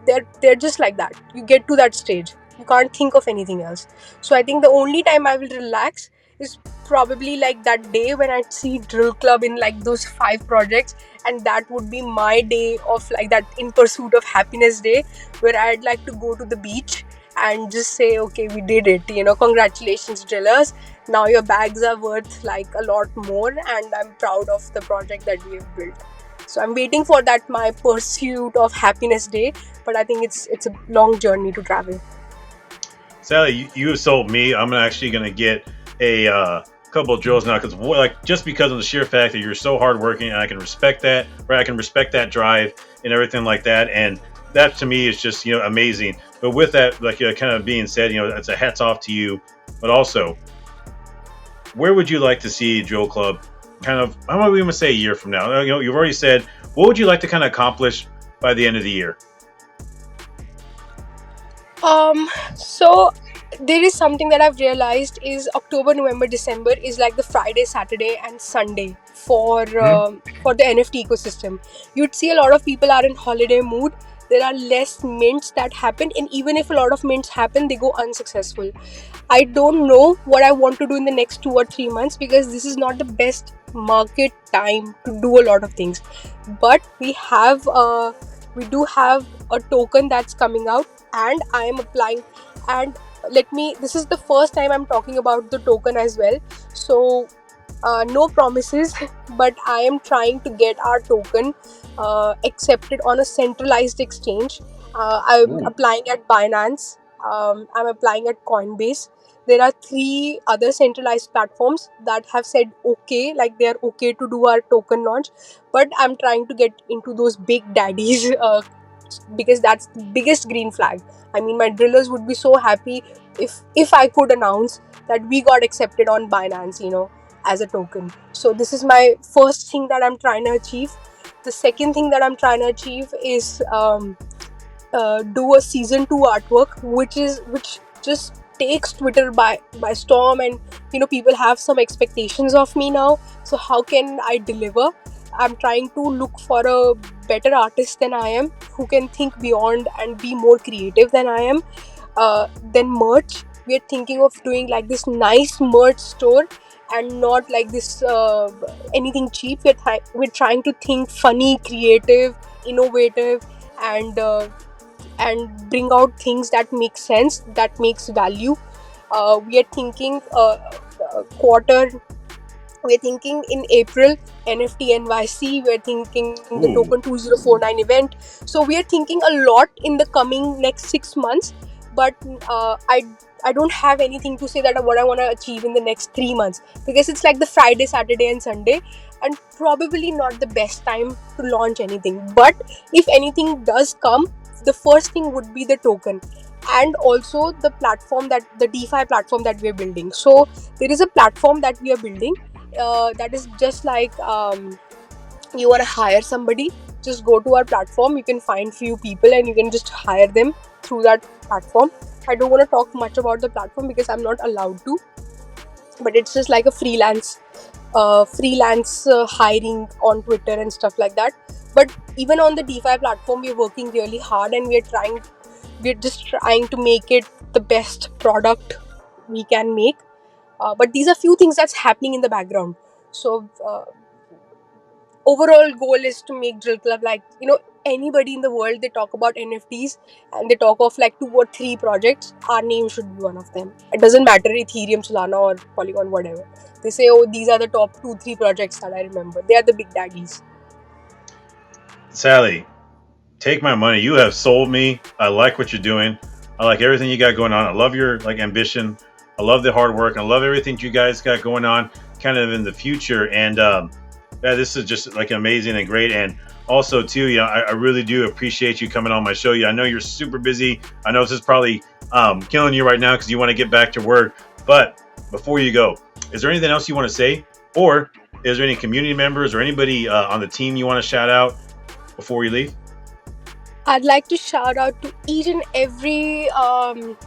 they're just like that. You get to that stage, you can't think of anything else. So I think the only time I will relax is probably like that day when I see drill club in like those 5 projects, and that would be my day of like that in pursuit of happiness day, where I'd like to go to the beach and just say, okay, we did it, congratulations drillers, now your bags are worth like a lot more, and I'm proud of the project that we have built. So I'm waiting for that, my pursuit of happiness day, but I think it's a long journey to travel. Sally, you sold me. I'm actually gonna get a couple of drills now because like just because of the sheer fact that you're so hardworking, and I can respect that, right? I can respect that drive and everything like that, and that to me is just amazing. But with that, like kind of being said, it's a hats off to you. But also, where would you like to see Drill Club? Kind of, how about we even say a year from now? You've already said. What would you like to kind of accomplish by the end of the year? So there is something that I've realized is October, November, December is like the Friday, Saturday, and Sunday Hmm? for the NFT ecosystem. You'd see a lot of people are in holiday mood. There are less mints that happen, and even if a lot of mints happen, they go unsuccessful. I don't know what I want to do in the next 2 or 3 months, because this is not the best market time to do a lot of things. But we do have a token that's coming out, and I am applying. And let me. This is the first time I'm talking about the token as well. So no promises, but I am trying to get our token accepted on a centralized exchange. I'm Ooh. applying at Binance. I'm applying at Coinbase. There are 3 other centralized platforms that have said okay, like they are okay to do our token launch. But I'm trying to get into those big daddies because that's the biggest green flag. I mean, my drillers would be so happy if I could announce that we got accepted on Binance, as a token. So this is my first thing that I'm trying to achieve. The second thing that I'm trying to achieve is do a season 2 artwork, which just takes Twitter by storm, and people have some expectations of me now. So how can I deliver? I'm trying to look for a better artist than I am, who can think beyond and be more creative than I am. Then merch. We are thinking of doing like this nice merch store, and not like this anything cheap. We're trying to think funny, creative, innovative, and bring out things that make sense, that makes value. We are thinking quarter. We're thinking in April NFT NYC. We're thinking the Ooh. token 2049 event. So we are thinking a lot in the coming next 6 months. But I don't have anything to say that what I want to achieve in the next 3 months, because it's like the Friday, Saturday, and Sunday, and probably not the best time to launch anything. But if anything does come, the first thing would be the token, and also the DeFi platform that we're building. So there is a platform that we are building that is just like, you want to hire somebody, just go to our platform. You can find few people and you can just hire them through that platform. I don't want to talk much about the platform because I'm not allowed to, but it's just like a freelance hiring on Twitter and stuff like that. But even on the DeFi platform, we're working really hard, and we're just trying to make it the best product we can make. But these are few things that's happening in the background. So overall goal is to make Drill Club like, anybody in the world, they talk about NFTs and they talk of like 2 or 3 projects, our name should be one of them. It doesn't matter Ethereum, Solana, or Polygon, whatever. They say, oh, these are the top 2 3 projects that I remember. They are the big daddies. Sally, take my money. You have sold me. I like what you're doing. I like everything you got going on. I love your like ambition. I love the hard work. I love everything you guys got going on kind of in the future. And Yeah, this is just like amazing and great. And also, too, I really do appreciate you coming on my show. Yeah, I know you're super busy. I know this is probably killing you right now because you want to get back to work. But before you go, is there anything else you want to say? Or is there any community members or anybody on the team you want to shout out before we leave? I'd like to shout out to each and every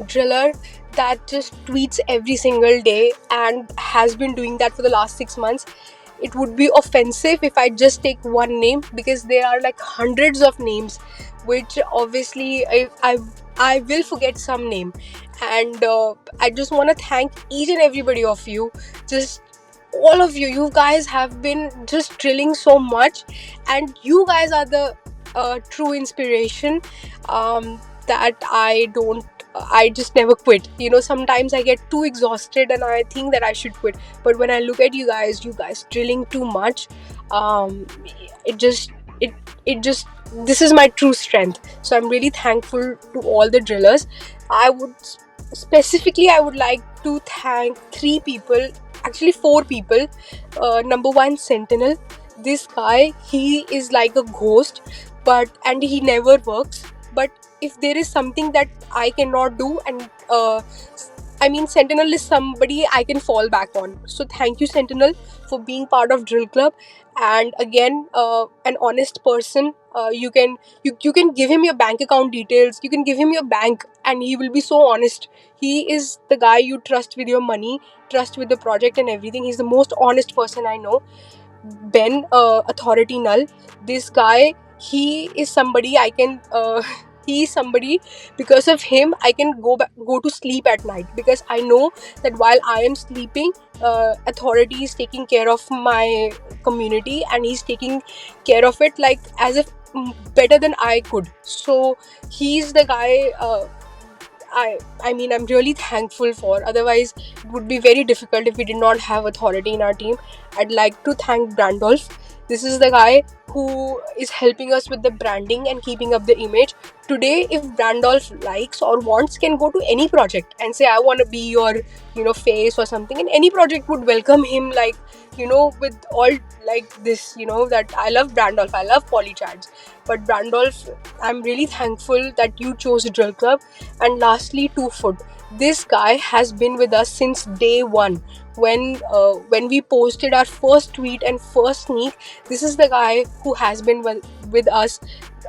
driller that just tweets every single day and has been doing that for the last 6 months. It would be offensive if I just take one name, because there are like hundreds of names, which obviously I will forget some name. And I just want to thank each and everybody of you. Just all of you. You guys have been just drilling so much, and you guys are the true inspiration that I just never quit. Sometimes I get too exhausted and I think that I should quit. But when I look at you guys drilling too much, um, it just, it just, this is my true strength. So I'm really thankful to all the drillers. I would I would like to thank three people, actually four people. Number one, Sentinel. This guy, he is like a ghost, and he never works. But if there is something that I cannot do, and Sentinel is somebody I can fall back on. So thank you, Sentinel, for being part of Drill Club. And again, an honest person. You can give him your bank account details. You can give him your bank, and he will be so honest. He is the guy you trust with your money, trust with the project and everything. He's the most honest person I know. Ben, Authority Null. This guy, he is somebody I can. He is somebody, because of him I can go to sleep at night, because I know that while I am sleeping, Authority is taking care of my community, and he's taking care of it like as if better than I could. So he's the guy. I'm really thankful for. Otherwise, it would be very difficult if we did not have Authority in our team. I'd like to thank Brandolph. This is the guy who is helping us with the branding and keeping up the image. Today, if Brandolph likes or wants, can go to any project and say, I want to be your, face or something. And any project would welcome him, like, with all like this, that I love Brandolph. I love Polychads. But Brandolph, I'm really thankful that you chose Drill Club. And lastly, 2foot. This guy has been with us since day one. When we posted our first tweet and first sneak, this is the guy who has been with us.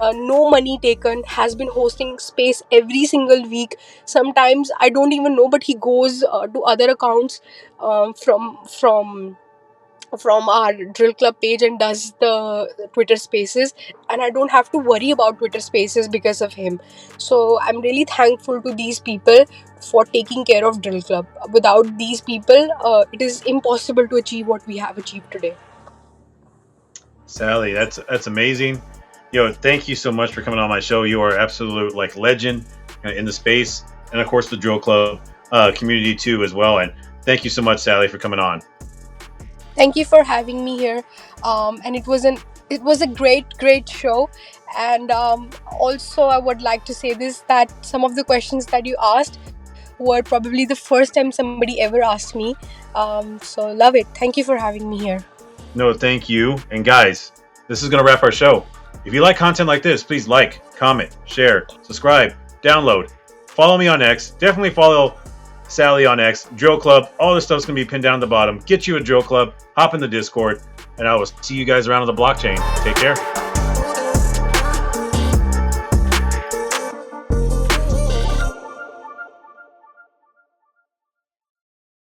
No money taken, has been hosting space every single week. Sometimes I don't even know, but he goes to other accounts from our Drill Club page and does the Twitter spaces, and I don't have to worry about Twitter spaces because of him. So I'm really thankful to these people for taking care of Drill Club. Without these people, it is impossible to achieve what we have achieved today. Sally, that's amazing. Thank you so much for coming on my show. You are absolute like legend in the space, and of course the Drill Club community too as well. And thank you so much, Sally, for coming on. Thank you for having me here, and it was a great show. And also, I would like to say this, that some of the questions that you asked were probably the first time somebody ever asked me. So love it. Thank you for having me here. No, thank you. And guys, this is going to wrap our show. If you like content like this, please like, comment, share, subscribe, download, follow me on X. Definitely follow Sally on X, Drill Club. All this stuff's going to be pinned down at the bottom. Get you a Drill Club, hop in the Discord, and I will see you guys around on the blockchain. Take care.